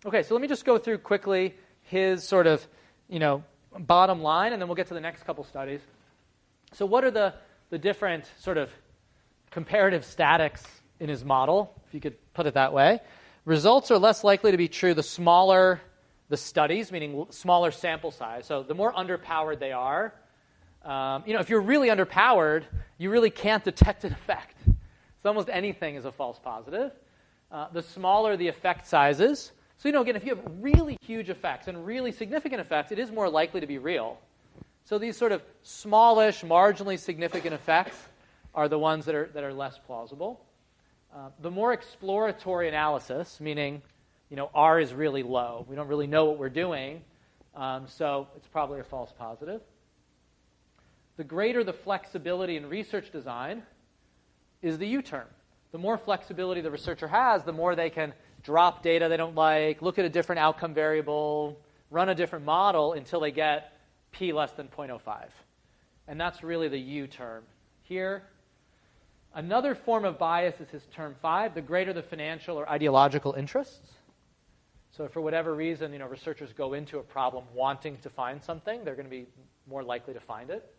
Okay, so let me just go through quickly his sort of, bottom line, and then we'll get to the next couple studies. So what are the different sort of comparative statics in his model, if you could put it that way? Results are less likely to be true the smaller the studies, meaning smaller sample size. So the more underpowered they are, if you're really underpowered, you really can't detect an effect. So almost anything is a false positive. The smaller the effect sizes. So, again, if you have really huge effects and really significant effects, it is more likely to be real. So these sort of smallish, marginally significant effects are the ones that are less plausible. The more exploratory analysis, meaning, R is really low. We don't really know what we're doing, so it's probably a false positive. The greater the flexibility in research design is the U-term. The more flexibility the researcher has, the more they can drop data they don't like, look at a different outcome variable, run a different model until they get p less than 0.05. And that's really the U-term here. Another form of bias is his term 5, the greater the financial or ideological interests. So for whatever reason, researchers go into a problem wanting to find something, they're going to be more likely to find it.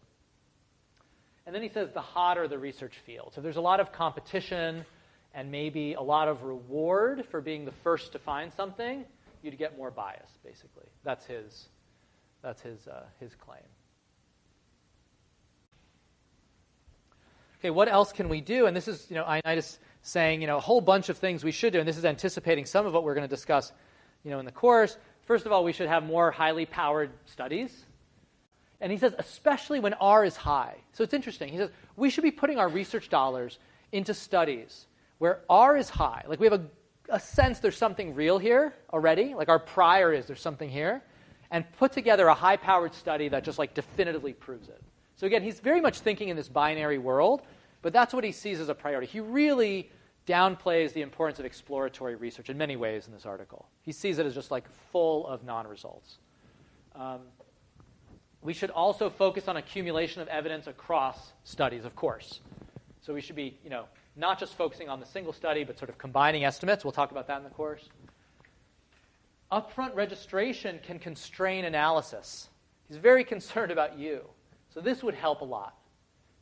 And then he says the hotter the research field. So there's a lot of competition and maybe a lot of reward for being the first to find something, you'd get more bias, basically. That's his claim. Okay, what else can we do? And this is, Ioannidis saying, a whole bunch of things we should do, and this is anticipating some of what we're going to discuss, in the course. First of all, we should have more highly powered studies. And he says, especially when R is high. So it's interesting. He says, we should be putting our research dollars into studies where R is high. Like we have a sense there's something real here already, like our prior is there's something here, and put together a high-powered study that just definitively proves it. So again, he's very much thinking in this binary world, but that's what he sees as a priority. He really downplays the importance of exploratory research in many ways in this article. He sees it as just full of non-results. We should also focus on accumulation of evidence across studies, of course. So we should be, not just focusing on the single study, but sort of combining estimates. We'll talk about that in the course. Upfront registration can constrain analysis. He's very concerned about you. So this would help a lot.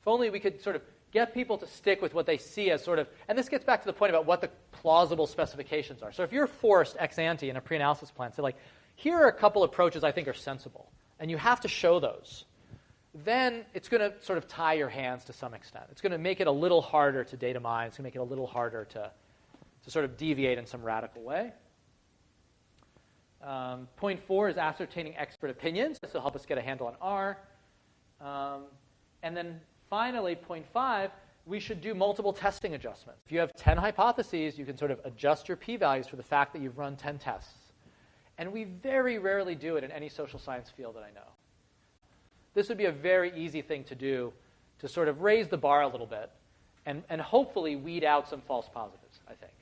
If only we could sort of get people to stick with what they see as sort of, and this gets back to the point about what the plausible specifications are. So if you're forced ex ante in a pre-analysis plan, say here are a couple approaches I think are sensible, and you have to show those, then it's going to sort of tie your hands to some extent. It's going to make it a little harder to data mine. It's going to make it a little harder to sort of deviate in some radical way. Point 4 is ascertaining expert opinions. This will help us get a handle on R. And then finally, point 5, we should do multiple testing adjustments. If you have 10 hypotheses, you can sort of adjust your p-values for the fact that you've run 10 tests. And we very rarely do it in any social science field that I know. This would be a very easy thing to do to sort of raise the bar a little bit and hopefully weed out some false positives, I think.